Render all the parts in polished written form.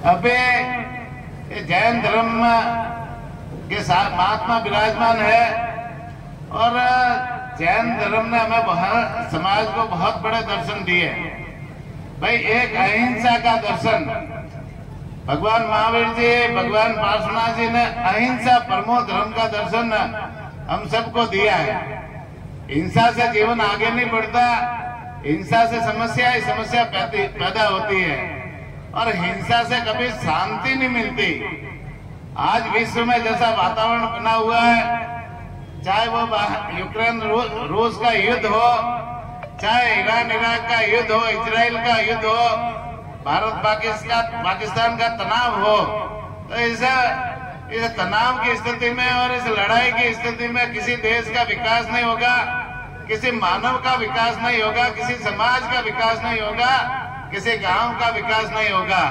अभी जैन धर्म के साथ महात्मा विराजमान है और जैन धर्म ने हमें समाज को बहुत बड़े दर्शन दिए। भाई एक अहिंसा का दर्शन, भगवान महावीर जी, भगवान पार्श्वनाथ जी ने अहिंसा परमो धर्म का दर्शन हम सबको दिया है। हिंसा से जीवन आगे नहीं बढ़ता, हिंसा से समस्या ही समस्या पैदा होती है और हिंसा से कभी शांति नहीं मिलती। आज विश्व में जैसा वातावरण बना हुआ है, चाहे वो यूक्रेन रूस का युद्ध हो, चाहे ईरान इराक का युद्ध हो, इजराइल का युद्ध हो, भारत पाकिस्तान का तनाव हो, तो इस तनाव की स्थिति में और इस लड़ाई की स्थिति में किसी देश का विकास नहीं होगा, किसी मानव का विकास नहीं होगा, किसी समाज का विकास नहीं होगा, किसी गांव का विकास नहीं होगा।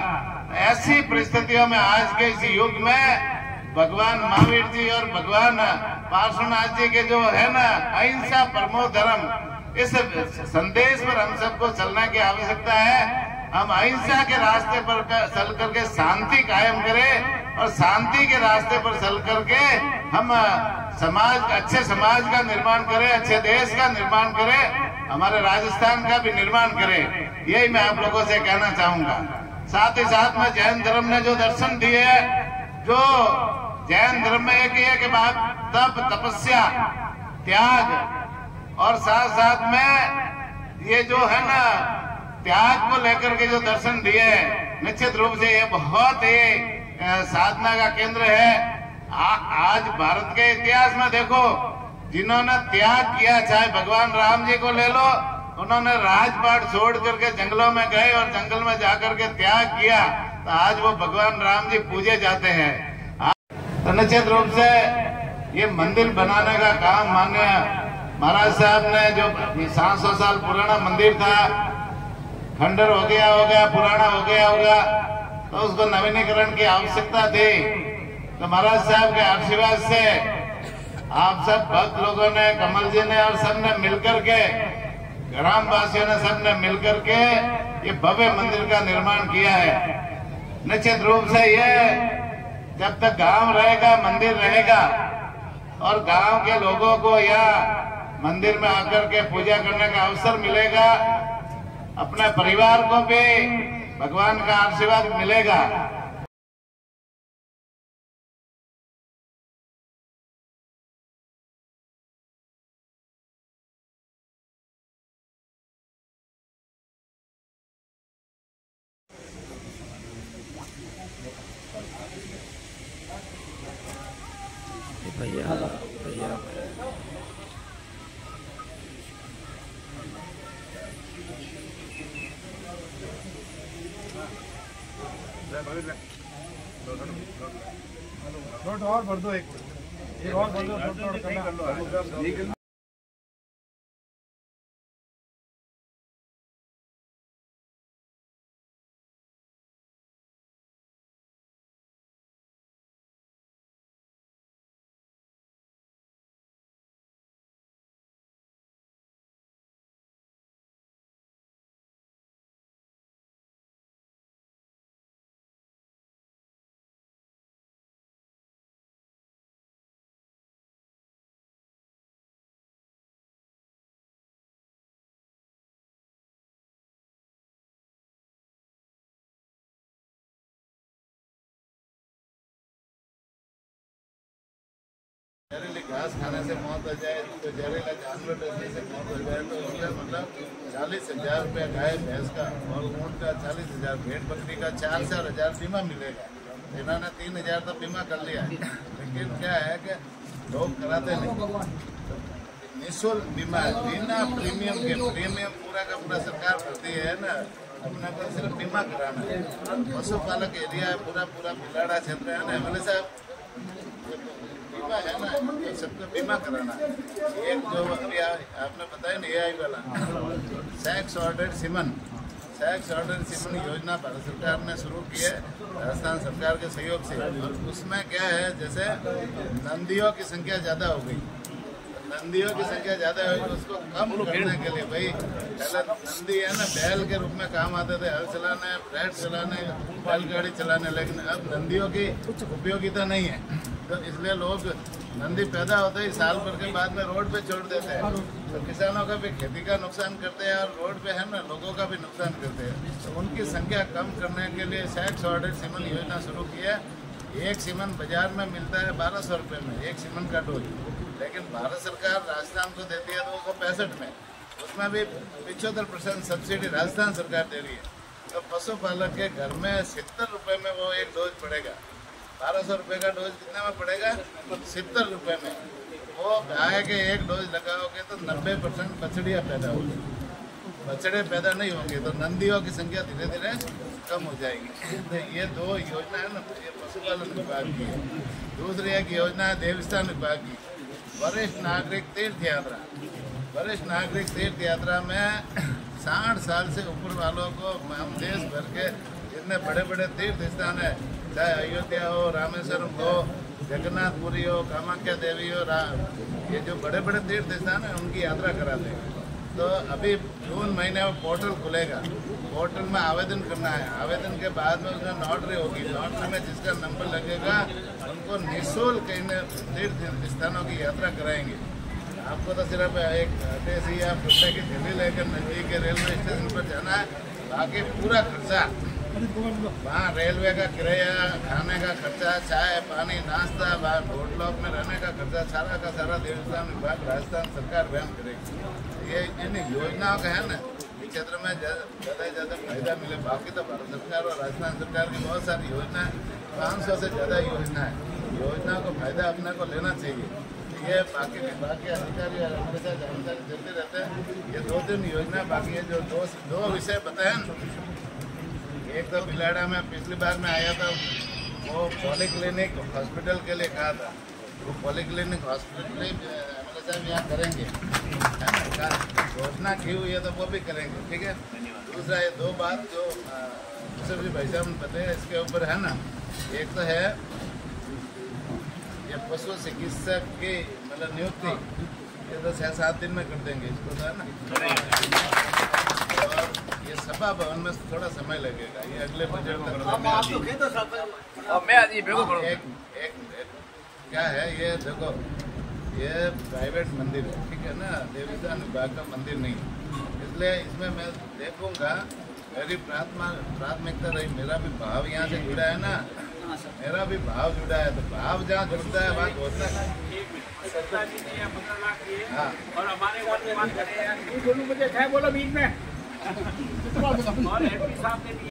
ऐसी परिस्थितियों में आज के इस युग में भगवान महावीर जी और भगवान पार्श्वनाथ जी के जो है ना अहिंसा परमो धर्म, इस संदेश पर हम सबको चलने की आवश्यकता है। हम अहिंसा के रास्ते पर चल करके शांति कायम करें और शांति के रास्ते पर चल करके हम अच्छे समाज का निर्माण करें, अच्छे देश का निर्माण करें, हमारे राजस्थान का भी निर्माण करें। यही मैं आप लोगों से कहना चाहूंगा। साथ ही साथ में जैन धर्म ने जो दर्शन दिए, जो जैन धर्म में एक ही है कि तप, तपस्या, त्याग और साथ साथ में ये जो है ना त्याग को लेकर के जो दर्शन दिए, निश्चित रूप से ये बहुत ही साधना का केंद्र है। आज भारत के इतिहास में देखो, जिन्होंने त्याग किया, चाहे भगवान राम जी को ले लो, उन्होंने राजपाट छोड़ करके जंगलों में गए और जंगल में जाकर के त्याग किया, तो आज वो भगवान राम जी पूजे जाते हैं। तो निश्चित रूप से ये मंदिर बनाने का काम माननीय महाराज साहब ने, जो 700 साल पुराना मंदिर था, खंडर हो गया, पुराना हो गया होगा, तो उसको नवीनीकरण की आवश्यकता थी। तो महाराज साहब के आशीर्वाद से आप सब भक्त लोगों ने, कमल जी ने और सब ने मिलकर के, ग्रामवासियों ने सबने मिलकर के ये भव्य मंदिर का निर्माण किया है। निश्चित रूप से ये जब तक गांव रहेगा, मंदिर रहेगा और गांव के लोगों को या मंदिर में आकर के पूजा करने का अवसर मिलेगा, अपने परिवार को भी भगवान का आशीर्वाद मिलेगा। भैया नोट और भर दो, एक और भर दो, नोट करना। जहरीली घास खाने से मौत हो जाए, तो जहरीला जानवर लेने से मौत हो जाए, तो मतलब 40,000 रुपया गाय भैंस का और ऊँट का 40,000, भेड़ बकरी का 4,000 बीमा मिलेगा। इन्होंने 3,000 तो बीमा कर लिया है, लेकिन क्या है कि लोग कराते नहीं। निःशुल्क बीमा है, बिना प्रीमियम के, प्रीमियम पूरा का पूरा सरकार भरती है ना, अपने को सिर्फ बीमा कराना है। पशुपालक एरिया है, पूरा बिलाड़ा क्षेत्र है ना, एमएलए साहब बीमा है ना, तो सबको बीमा कराना है। एक जो अभी आपने बताया ना AI वाला सेक्स ऑर्डर सिमन योजना भारत सरकार ने शुरू की है, राजस्थान सरकार के सहयोग से। और उसमें क्या है, जैसे नंदियों की संख्या ज़्यादा हो गई, नंदियों की संख्या ज्यादा है उसको कम करने के लिए भाई पहले नंदी है ना बैल के रूप में काम आते थे, हल चलाने, ट्रैक्टर चलाने, बैलगाड़ी चलाने, लेकिन अब नंदियों की उपयोगिता नहीं है। तो इसलिए लोग नंदी पैदा होते ही साल भर के बाद में रोड पे छोड़ देते हैं, तो किसानों का भी खेती का नुकसान करते हैं और रोड पे है ना लोगों का भी नुकसान करते हैं। तो उनकी संख्या कम करने के लिए सैक सॉर्टेड सीमन योजना शुरू की है। एक सीमन बाजार में मिलता है 1200 रुपये में, एक सीमन का डोज, लेकिन भारत सरकार राजस्थान को देती है 265 में, उसमें भी 75% सब्सिडी राजस्थान सरकार दे रही है। तो पशुपालक के घर में 70 रुपये में वो एक डोज पड़ेगा। 1200 रुपये का डोज कितने में पड़ेगा? 70 रुपये में। वो गाय के एक डोज लगाओगे तो 90% बछड़ियाँ पैदा होगी, बछड़े पैदा नहीं होंगे तो नंदियों की संख्या धीरे धीरे कम हो जाएगी। तो ये दो योजना है ना, ये पशुपालन विभाग की है। दूसरी एक योजना है देवस्थान विभाग की, वरिष्ठ नागरिक तीर्थ यात्रा। वरिष्ठ नागरिक तीर्थ यात्रा में 60 साल से ऊपर वालों को हम देश भर के जितने बड़े बड़े तीर्थ स्थान है, चाहे अयोध्या हो, रामेश्वरम हो, जगन्नाथपुरी हो, कामाख्या देवी हो, ये जो बड़े बड़े तीर्थ स्थान है उनकी यात्रा कराते हैं। तो अभी जून महीने में पोर्टल खुलेगा, पोर्टल में आवेदन करना है। आवेदन के बाद में उसमें नोटरी होगी, नोटरी में जिसका नंबर लगेगा उनको निःशुल्क इन तीर्थ स्थानों की यात्रा कराएंगे। आपको तो सिर्फ एक देसी या पुस्तक की थैली लेकर नजदीक के रेलवे स्टेशन पर जाना है, बाकी पूरा खर्चा वहाँ रेलवे का किराया, खाने का खर्चा, चाय पानी नाश्ता, वहाँ बोट ब्लॉक में रहने का खर्चा, सारा का सारा देवस्थान विभाग राजस्थान सरकार वहन करेगी। ये इन योजनाओं का है ना इस क्षेत्र में ज़्यादा से ज़्यादा फायदा मिले। बाकी तो भारत सरकार और राजस्थान सरकार की बहुत सारी योजना है, 500 से ज़्यादा योजना है। योजना को फायदा अपने को लेना चाहिए। ये बाकी विभाग के अधिकारी हमेशा जानकारी देते रहते हैं। ये 2-3 योजना बाकी है जो दो विषय बताए ना। एक तो बिलाड़ा में पिछली बार में आया था, वो पॉलीक्लिनिक हॉस्पिटल के लिए कहा था, वो पॉलीक्लिनिक हॉस्पिटल साहब यहाँ करेंगे, घोषणा की हुई है तो वो भी करेंगे, ठीक है। दूसरा ये 2 बात जो सभी भाई साहब ने बताया इसके ऊपर है ना, एक तो है ये पशु चिकित्सक की मतलब नियुक्ति, ये तो 6-7 दिन में कर देंगे इसको, तो है ना। और ये सभा भवन में थोड़ा समय लगेगा, ये अगले बजट तक। एक क्या है ये देखो, ये प्राइवेट मंदिर है, ठीक है ना, देवस्थान विभाग का मंदिर नहीं, इसलिए इसमें मैं देखूंगा। मेरी प्राथमिकता रही, मेरा भी भाव यहाँ से जुड़ा है ना, मेरा भी भाव जुड़ा है, तो भाव जहाँ जुड़ता है बात होता है। हाँ, और हमारे बोलो बीच में और एमपी साहब ने